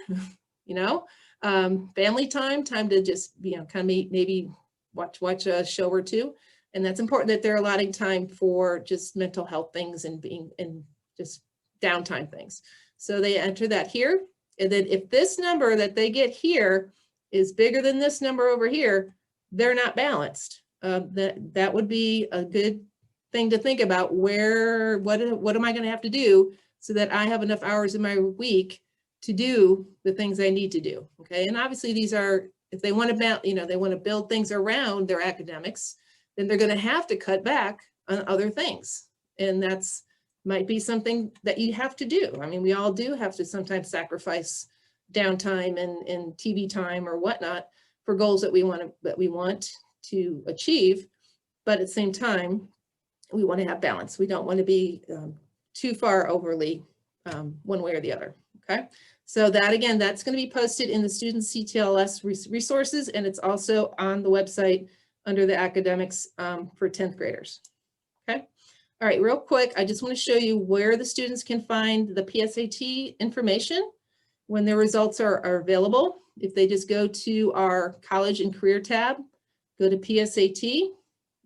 family time, time to just, you know, kind of maybe watch a show or two. And that's important that they're allotting time for just mental health things and being and just downtime things. So they enter that here. And then if this number that they get here is bigger than this number over here, they're not balanced. That would be a good thing to think about. What am I going to have to do so that I have enough hours in my week to do the things I need to do? Okay. And obviously these are, if they want to, you know, they want to build things around their academics, then they're going to have to cut back on other things. And that's might be something that you have to do. I mean, we all do have to sometimes sacrifice downtime and TV time or whatnot for goals that we want to achieve. But at the same time, we want to have balance. We don't want to be too far overly one way or the other. Okay. So that, again, that's going to be posted in the student CTLS resources, and it's also on the website under the academics for 10th graders. Okay. All right, real quick, I just want to show you where the students can find the PSAT information when their results are available. If they just go to our college and career tab, go to PSAT,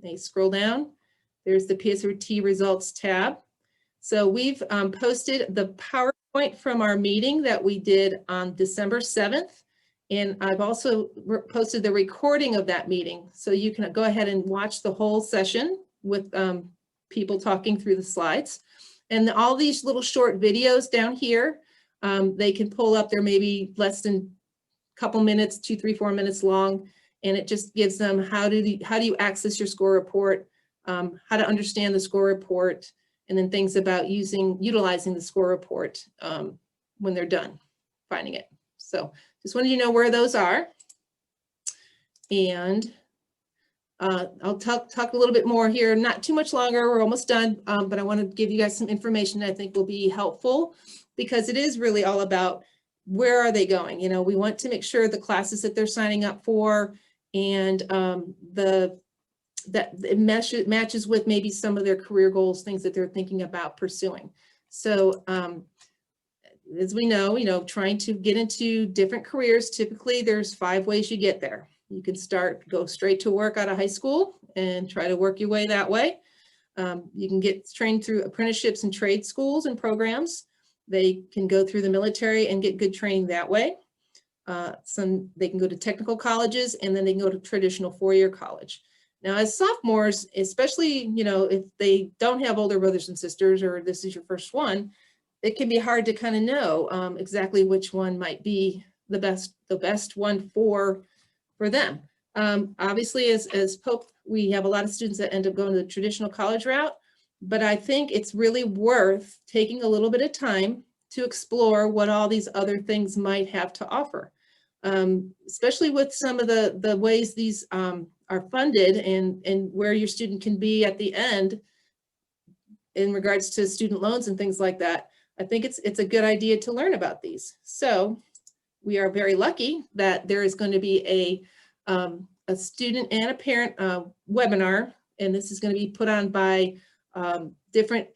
they scroll down, there's the PSAT results tab. So we've posted the PowerPoint from our meeting that we did on December 7th. And I've also posted the recording of that meeting. So you can go ahead and watch the whole session with people talking through the slides. And all these little short videos down here, they can pull up. They're maybe less than a couple minutes, 2, 3, 4 minutes long. And it just gives them how do you access your score report, how to understand the score report, and then things about utilizing the score report when they're done finding it. So just wanted you to know where those are. And I'll talk a little bit more here, not too much longer, we're almost done, but I want to give you guys some information that I think will be helpful, because it is really all about where are they going. You know, we want to make sure the classes that they're signing up for and that it matches with maybe some of their career goals, things that they're thinking about pursuing. So as we know, trying to get into different careers, typically there's 5 ways you get there. You can go straight to work out of high school and try to work your way that way. You can get trained through apprenticeships and trade schools and programs. They can go through the military and get good training that way. They can go to technical colleges, and then they can go to traditional 4-year college. Now, as sophomores, especially, if they don't have older brothers and sisters, or this is your first one, it can be hard to kind of know exactly which one might be the best one for them. Obviously, as Pope, we have a lot of students that end up going to the traditional college route, but I think it's really worth taking a little bit of time to explore what all these other things might have to offer, especially with some of the ways these are funded and where your student can be at the end in regards to student loans and things like that. I think it's a good idea to learn about these. So we are very lucky that there is going to be a student and a parent webinar, and this is going to be put on by different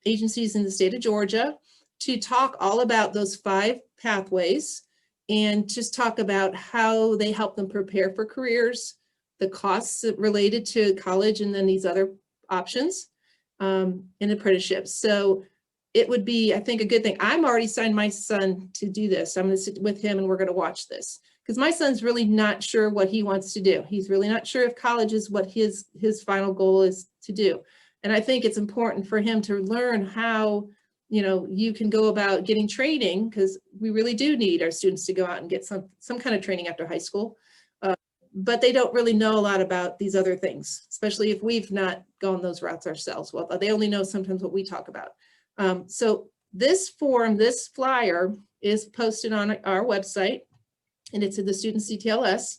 agencies in the state of Georgia to talk all about those 5 pathways and just talk about how they help them prepare for careers, the costs related to college, and then these other options and apprenticeships. So it would be, I think, a good thing. I'm already signed my son to do this. I'm going to sit with him and we're going to watch this, because my son's really not sure what he wants to do. He's really not sure if college is what his final goal is to do. And I think it's important for him to learn how, you can go about getting training, because we really do need our students to go out and get some kind of training after high school. But they don't really know a lot about these other things, especially if we've not gone those routes ourselves. Well, they only know sometimes what we talk about. So this flyer is posted on our website, and it's in the student CTLS.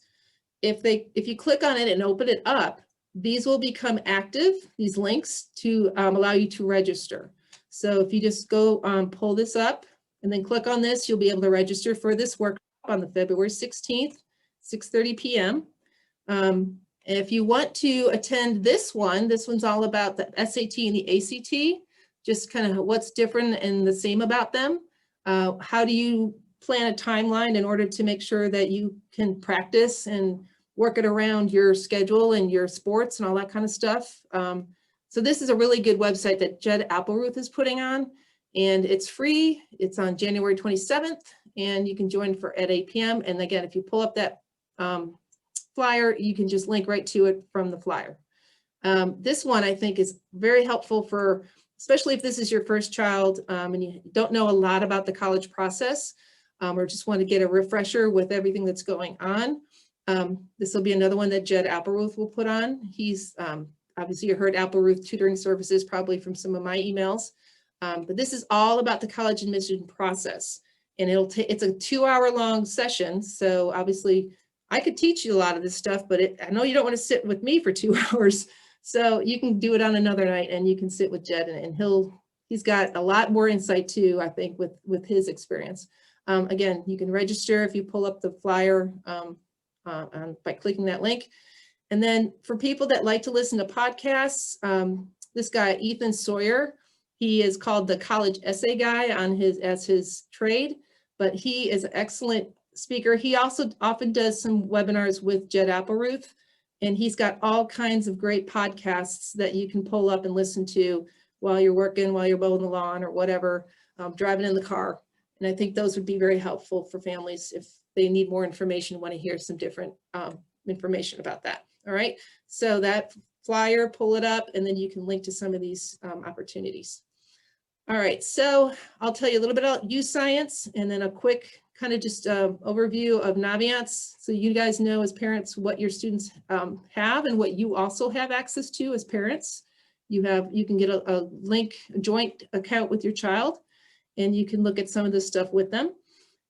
If you click on it and open it up, these will become active, these links, to allow you to register. So if you just go pull this up and then click on this, you'll be able to register for this workshop on the February 16th, 6:30 p.m. If you want to attend this one's all about the SAT and the ACT, just kind of what's different and the same about them. How do you plan a timeline in order to make sure that you can practice and work it around your schedule and your sports and all that kind of stuff. So this is a really good website that Jed Appleruth is putting on, and it's free. It's on January 27th, and you can join at 8 p.m. And again, if you pull up that flyer, you can just link right to it from the flyer. This one I think is very helpful for, especially if this is your first child and you don't know a lot about the college process or just want to get a refresher with everything that's going on. This will be another one that Jed Appleruth will put on. He's obviously you heard Appleruth Tutoring Services probably from some of my emails, but this is all about the college admission process, and it's a 2-hour-long session. So obviously I could teach you a lot of this stuff, but I know you don't want to sit with me for 2 hours. So you can do it on another night, and you can sit with Jed, and he's got a lot more insight too, I think, with his experience. Again, you can register if you pull up the flyer by clicking that link. And then for people that like to listen to podcasts, this guy, Ethan Sawyer, he is called the college essay guy as his trade, but he is an excellent speaker. He also often does some webinars with Jed Appleruth, and he's got all kinds of great podcasts that you can pull up and listen to while you're working, while you're mowing the lawn or whatever, driving in the car. And I think those would be very helpful for families if they need more information, want to hear some different information about that. All right, so that flyer, pull it up, and then you can link to some of these opportunities. All right, so I'll tell you a little bit about U-Science and then a quick kind of just overview of Naviance, so you guys know as parents what your students have and what you also have access to as parents. You can get a joint account with your child, and you can look at some of this stuff with them.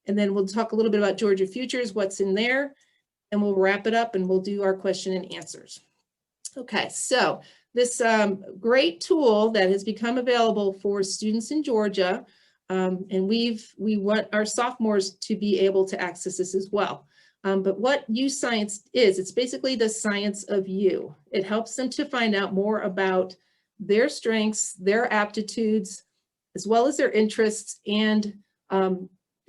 And then we'll talk a little bit about Georgia Futures, what's in there, and we'll wrap it up and we'll do our question and answers. Okay, so this great tool that has become available for students in Georgia, and we want our sophomores to be able to access this as well. But what U-Science is, it's basically the science of you. It helps them to find out more about their strengths, their aptitudes, as well as their interests, and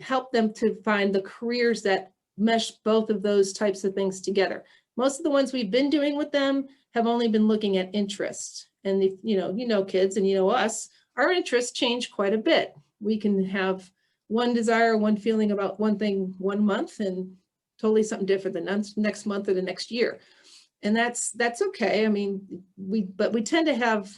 help them to find the careers that mesh both of those types of things together. Most of the ones we've been doing with them have only been looking at interest. And if, you know kids and you know us, our interests change quite a bit. We can have one desire, one feeling about one thing 1 month and totally something different the next month or the next year. And that's okay. I mean, but we tend to have,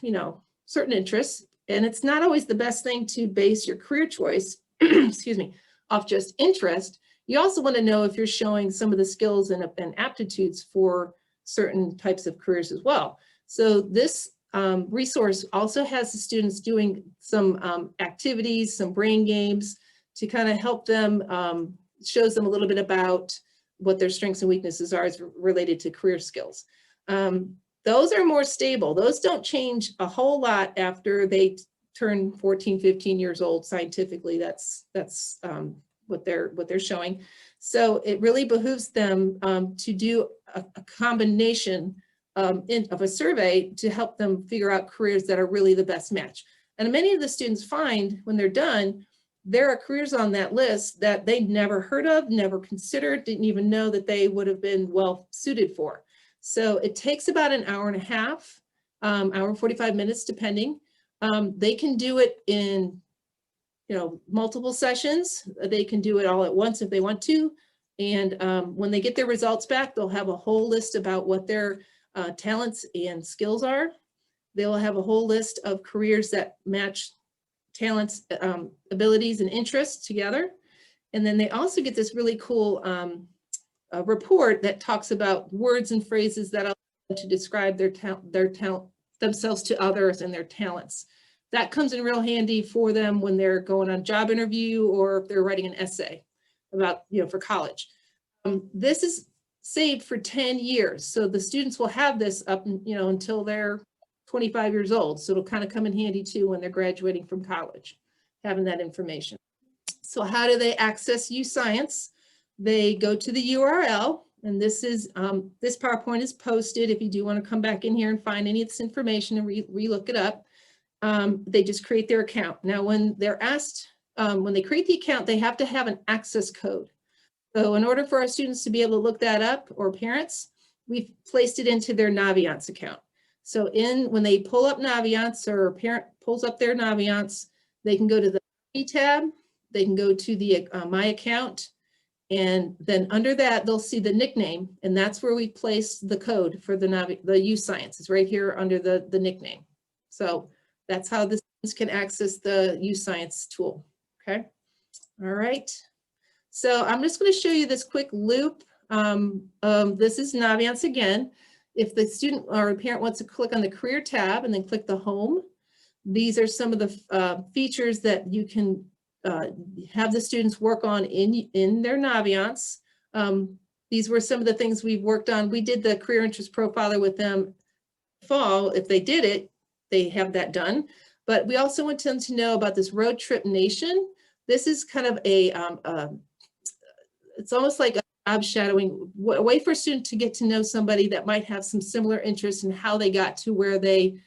certain interests, and it's not always the best thing to base your career choice, excuse me, off just interest. You also want to know if you're showing some of the skills and aptitudes for certain types of careers as well. So this resource also has the students doing some activities, some brain games to kind of help them, shows them a little bit about what their strengths and weaknesses are as related to career skills. Those are more stable. Those don't change a whole lot after they turn 14, 15 years old. Scientifically, that's what they're showing. So it really behooves them to do a combination of a survey to help them figure out careers that are really the best match. And many of the students find when they're done, there are careers on that list that they never heard of, never considered, didn't even know that they would have been well suited for. So it takes about an hour and a half, hour and 45 minutes, depending. They can do it in multiple sessions. They can do it all at once if they want to. And when they get their results back, they'll have a whole list about what their talents and skills are. They'll have a whole list of careers that match talents, abilities, and interests together. And then they also get this really cool report that talks about words and phrases that allow them to describe themselves to others and their talents. That comes in real handy for them when they're going on a job interview or if they're writing an essay about, for college. This is saved for 10 years. So the students will have this up, until they're 25 years old. So it'll kind of come in handy too when they're graduating from college, having that information. So how do they access U-Science? They go to the URL, and this PowerPoint is posted if you do want to come back in here and find any of this information and re-look it up. They just create their account. Now, when they're asked when they create the account, they have to have an access code. So in order for our students to be able to look that up, or parents, we've placed it into their Naviance account. So when they pull up Naviance, or a parent pulls up their Naviance, they can go to the tab, they can go to the My Account, and then under that, they'll see the nickname, and that's where we place the code for the Use Science. It's right here under the nickname. So that's how the students can access the Use Science tool, okay? All right. So I'm just going to show you this quick loop. This is Naviance again. If the student or parent wants to click on the Career tab and then click the Home, these are some of the features that you can have the students work on in their Naviance. These were some of the things we've worked on. We did the Career Interest Profiler with them fall. If they did it, they have that done. But we also want them to know about this Road Trip Nation. This is kind of it's almost like a job shadowing, a way for a student to get to know somebody that might have some similar interests in how they got to where they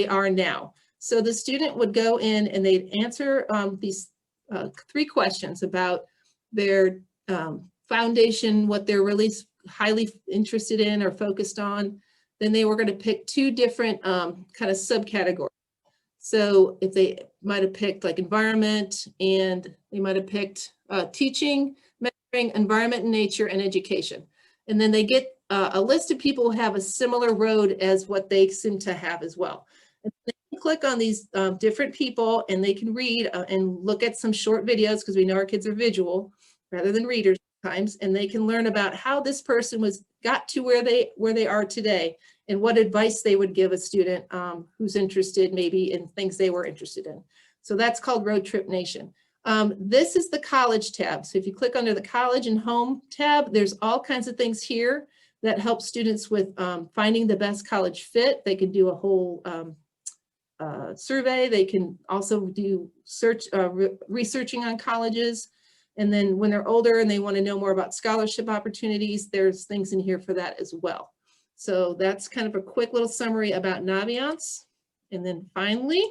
are now. So the student would go in and they'd answer these 3 questions about their foundation, what they're really highly interested in or focused on. Then they were going to pick 2 different kind of subcategories. So if they might have picked like environment, and they might have picked teaching, mentoring, environment and nature, and education. And then they get a list of people who have a similar road as what they seem to have as well. And they can click on these different people, and they can read and look at some short videos, because we know our kids are visual rather than readers sometimes, and they can learn about how this person got to where they are today, and what advice they would give a student who's interested maybe in things they were interested in. So that's called Road Trip Nation. This is the College tab. So if you click under the College and Home tab, there's all kinds of things here that help students with finding the best college fit. They can do a whole survey. They can also do researching on colleges. And then when they're older and they want to know more about scholarship opportunities, there's things in here for that as well. So that's kind of a quick little summary about Naviance. And then finally,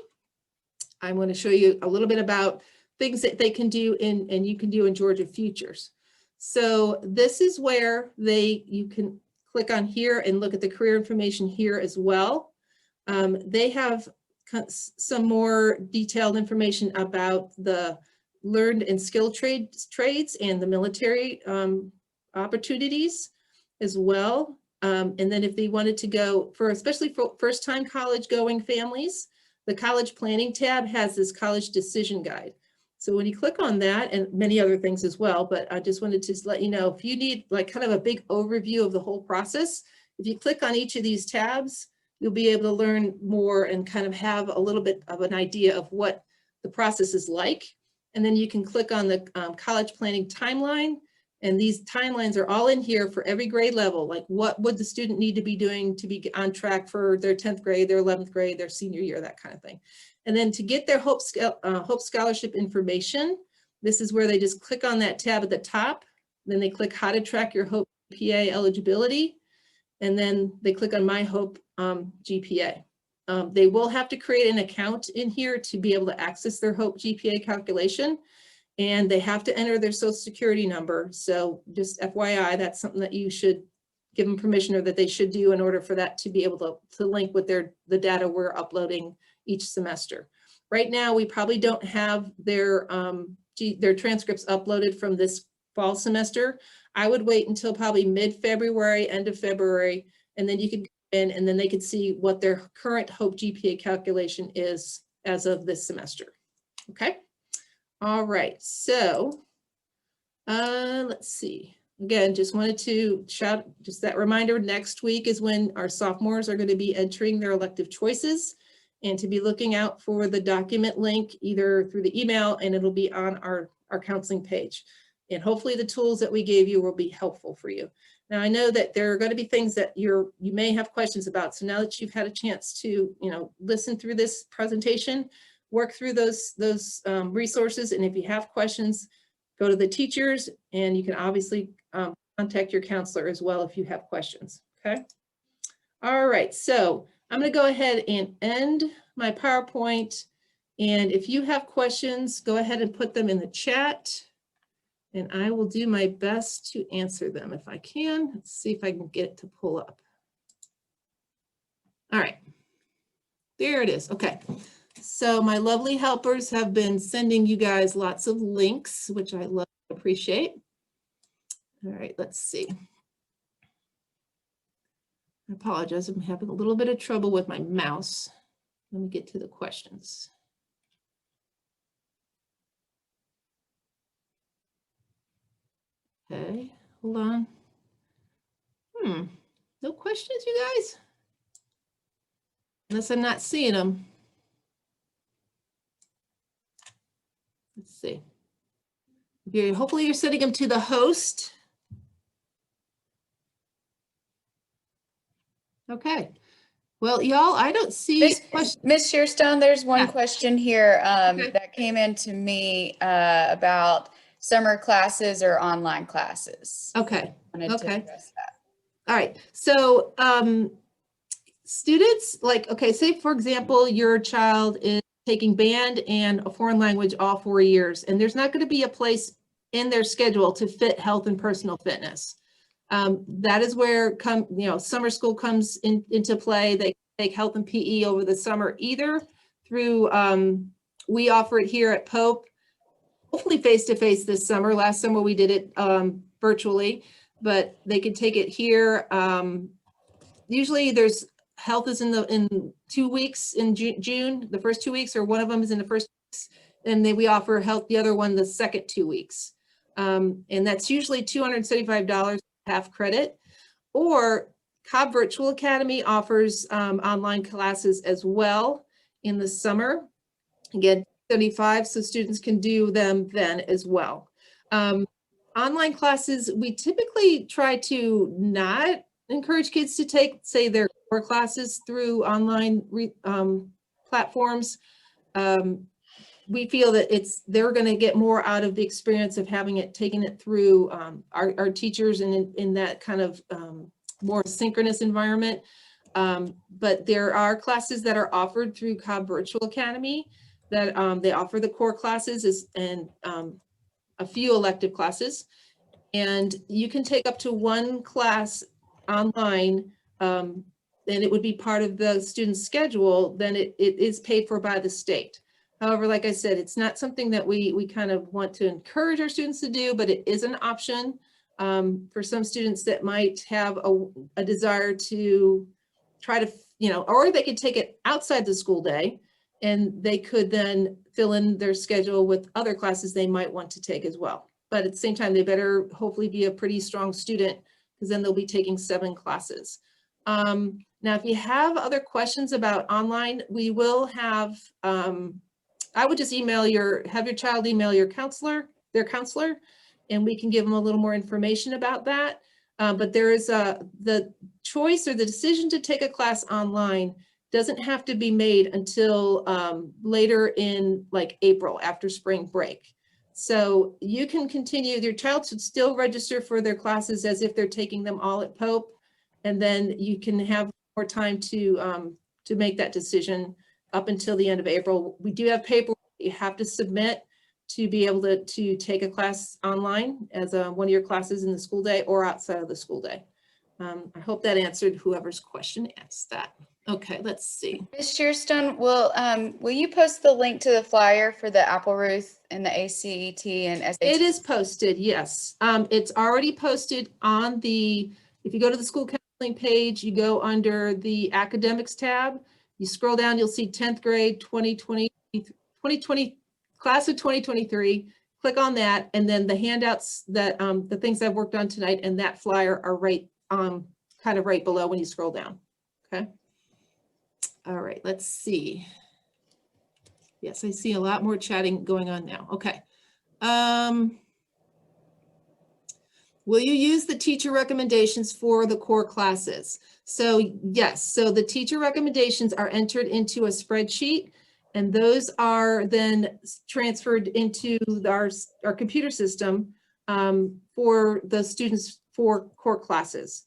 I'm going to show you a little bit about things that they can do and you can do in Georgia Futures. So this is where you can click on here and look at the career information here as well. They have some more detailed information about the learned and skilled trades and the military opportunities as well. And then if they wanted to go especially for first-time college going families, the College Planning tab has this college decision guide. So when you click on that, and many other things as well, but I just wanted to let you know, if you need like kind of a big overview of the whole process, if you click on each of these tabs, you'll be able to learn more and kind of have a little bit of an idea of what the process is like. And then you can click on the College Planning timeline. And these timelines are all in here for every grade level. Like what would the student need to be doing to be on track for their 10th grade, their 11th grade, their senior year, that kind of thing. And then to get their Hope Scholarship information, this is where they just click on that tab at the top. Then they click how to track your Hope GPA eligibility. And then they click on My Hope GPA. They will have to create an account in here to be able to access their Hope GPA calculation. And they have to enter their Social Security number. So just FYI, that's something that you should give them permission, or that they should do in order for that to be able to link with the data we're uploading each semester. Right now, we probably don't have their transcripts uploaded from this fall semester. I would wait until probably mid-February, end of February, and then you could go in and then they could see what their current Hope GPA calculation is as of this semester. Okay. All right, so let's see. Again, just wanted to shout just that reminder, next week is when our sophomores are going to be entering their elective choices, and to be looking out for the document link either through the email, and it'll be on our counseling page. And hopefully the tools that we gave you will be helpful for you. Now, I know that there are going to be things that you may have questions about. So now that you've had a chance to, listen through this presentation, work through those resources. And if you have questions, go to the teachers, and you can obviously contact your counselor as well if you have questions, okay? All right, so I'm gonna go ahead and end my PowerPoint, And if you have questions, go ahead and put them in the chat. And I will do my best to answer them if I can. Let's see if I can get it to pull up. All right, there it is. Okay, so my lovely helpers have been sending you guys lots of links, which I love and appreciate. All right, let's see. I apologize, I'm having a little bit of trouble with my mouse. Let me get to the questions. Okay, hold on. No questions, you guys? Unless I'm not seeing them. Let's see. Hopefully you're sending them to the host. Okay. Well, y'all, I don't see questions. Ms. Shearstone, there's one Yeah. question here Okay. that came in to me about summer classes or online classes. Okay. I wanted to Okay. address that. All right. So students, like, okay, say for example, your child is taking band and a foreign language all 4 years, and there's not going to be a place in their schedule to fit health and personal fitness. That is where summer school comes into play. They take health and PE over the summer, either through, we offer it here at Pope, hopefully face-to-face this summer. Last summer we did it virtually, but they could take it here. Usually there's health is in 2 weeks in June, the first 2 weeks, or one of them is in the first weeks, and then we offer health the other one the second 2 weeks. And that's usually $275 half credit. Or Cobb Virtual Academy offers online classes as well in the summer. Again, 75, so students can do them then as well. Online classes, we typically try to not encourage kids to take, say, their core classes through online platforms. We feel that they're going to get more out of the experience of taking it through our teachers and in that kind of more synchronous environment. But there are classes that are offered through Cobb Virtual Academy that they offer the core classes and a few elective classes. And you can take up to one class online, and it would be part of the student's schedule. Then it is paid for by the state. However, like I said, it's not something that we kind of want to encourage our students to do, but it is an option for some students that might have a desire to try to, or they could take it outside the school day, and they could then fill in their schedule with other classes they might want to take as well. But at the same time, they better hopefully be a pretty strong student, because then they'll be taking 7 classes. Now, if you have other questions about online, we will have, I would just have your child email their counselor, and we can give them a little more information about that. But there is the choice or the decision to take a class online doesn't have to be made until later in like April, after spring break. So you can continue, your child should still register for their classes as if they're taking them all at Pope, and then you can have more time to make that decision up until the end of April. We do have paperwork you have to submit to be able to take a class online as one of your classes in the school day or outside of the school day. I hope that answered whoever's question asked that. Okay, let's see. Ms. Shearstone, will you post the link to the flyer for the Apple Ruth and the ACET and SAT? It is posted, yes. It's already posted on if you go to the school counseling page, you go under the academics tab, you scroll down, you'll see 10th grade 2020, class of 2023. Click on that, and then the handouts that the things I've worked on tonight and that flyer are right kind of right below when you scroll down. Okay. All right, let's see. Yes, I see a lot more chatting going on now. Okay. Will you use the teacher recommendations for the core classes? So yes, so the teacher recommendations are entered into a spreadsheet, and those are then transferred into our computer system for the students for core classes.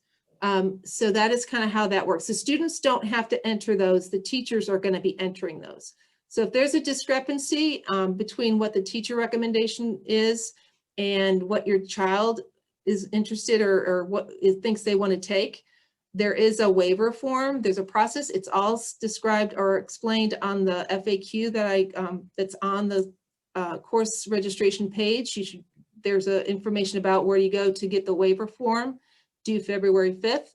So that is kind of how that works. The students don't have to enter those. The teachers are going to be entering those. So if there's a discrepancy between what the teacher recommendation is and what your child is interested or what it thinks they want to take, there is a waiver form. There's a process. It's all described or explained on the FAQ that that's on the course registration page. There's information about where you go to get the waiver form due February 5th.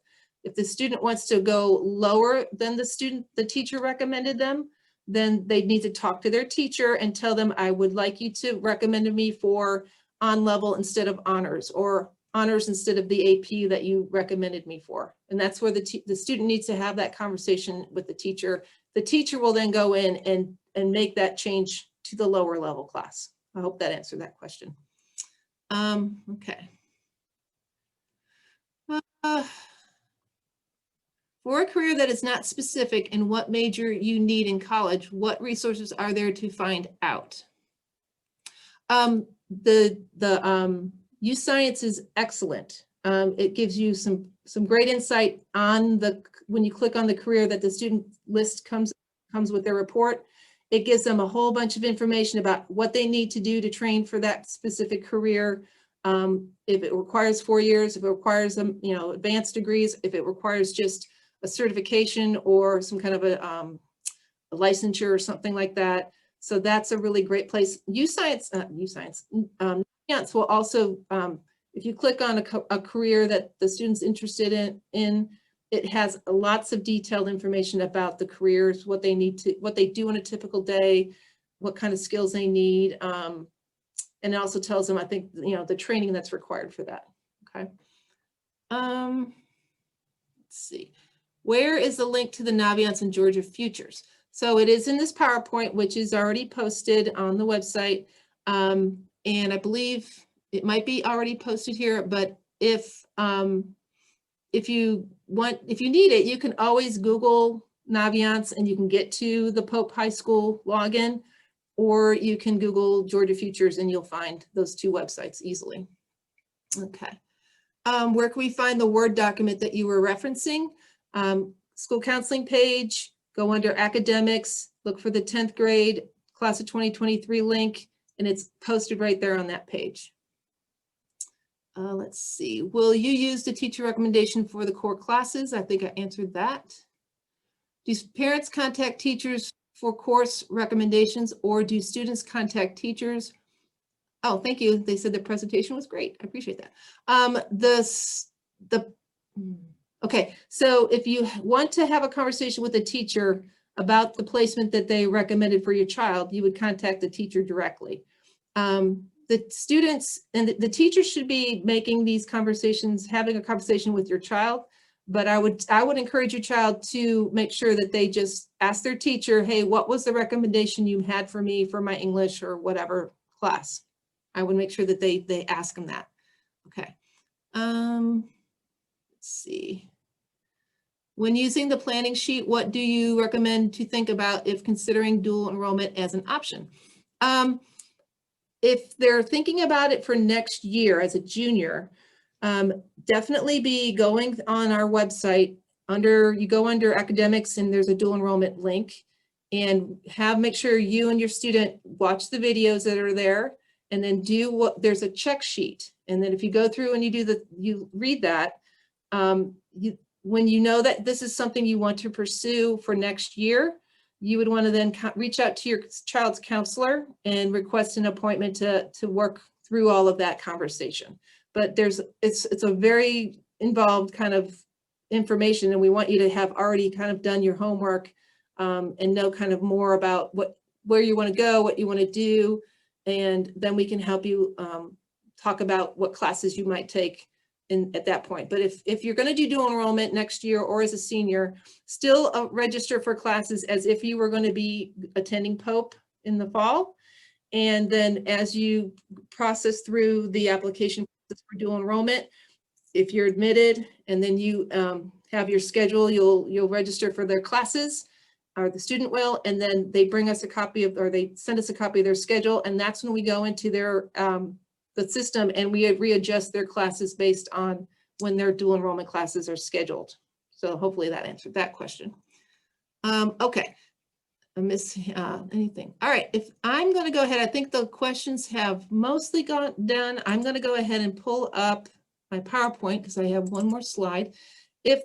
If the student wants to go lower than the teacher recommended them, then they need to talk to their teacher and tell them, I would like you to recommend me for on level instead of honors, or honors instead of the AP that you recommended me for. And that's where the student needs to have that conversation with the teacher. The teacher will then go in and make that change to the lower level class. I hope that answered that question. Okay. For a career that is not specific in what major you need in college, what resources are there to find out? The Youth Science is excellent. It gives you some great insight on when you click on the career that the student list comes with their report. It gives them a whole bunch of information about what they need to do to train for that specific career. If it requires 4 years, if it requires advanced degrees, if it requires just a certification or some kind of a licensure or something like that. So that's a really great place. Youth Science will also, if you click on a career that the student's interested in, it has lots of detailed information about the careers, what they do on a typical day, what kind of skills they need. And it also tells them, I think, the training that's required for that. Okay. Let's see. Where is the link to the Naviance and Georgia Futures? So it is in this PowerPoint, which is already posted on the website. And I believe it might be already posted here, but if you need it, you can always Google Naviance and you can get to the Pope High School login, or you can Google Georgia Futures and you'll find those two websites easily. Okay. Where can we find the Word document that you were referencing? School counseling page, go under academics, look for the 10th grade class of 2023 link, and it's posted right there on that page. Let's see, will you use the teacher recommendation for the core classes? I think I answered that. Do parents contact teachers for course recommendations, or do students contact teachers? Oh, thank you. They said the presentation was great. I appreciate that. Okay, so if you want to have a conversation with a teacher about the placement that they recommended for your child, you would contact the teacher directly. The students and the teachers should be making these conversations, having a conversation with your child, but I would encourage your child to make sure that they just ask their teacher, hey, what was the recommendation you had for me for my English or whatever class? I would make sure that they ask them that. Okay. Let's see. When using the planning sheet, what do you recommend to think about if considering dual enrollment as an option? If they're thinking about it for next year as a junior, definitely be going on our website you go under academics and there's a dual enrollment link, and make sure you and your student watch the videos that are there, and then there's a check sheet. And then if you go through and you read that, when you know that this is something you want to pursue for next year, you would want to then reach out to your child's counselor and request an appointment to work through all of that conversation. But it's a very involved kind of information, and we want you to have already kind of done your homework and know kind of more about where you want to go, what you want to do, and then we can help you talk about what classes you might take at that point. But if you're going to do dual enrollment next year or as a senior, still register for classes as if you were going to be attending Pope in the fall. And then as you process through the application for dual enrollment, if you're admitted and then you have your schedule, you'll register for their classes, or the student will, and then they bring us a copy of, or they send us a copy of their schedule, and that's when we go into their the system and we readjust their classes based on when their dual enrollment classes are scheduled. So hopefully that answered that question. Okay. miss anything. All right, if I'm going to go ahead, I think the questions have mostly gone done. I'm going to go ahead and pull up my PowerPoint because I have one more slide. If there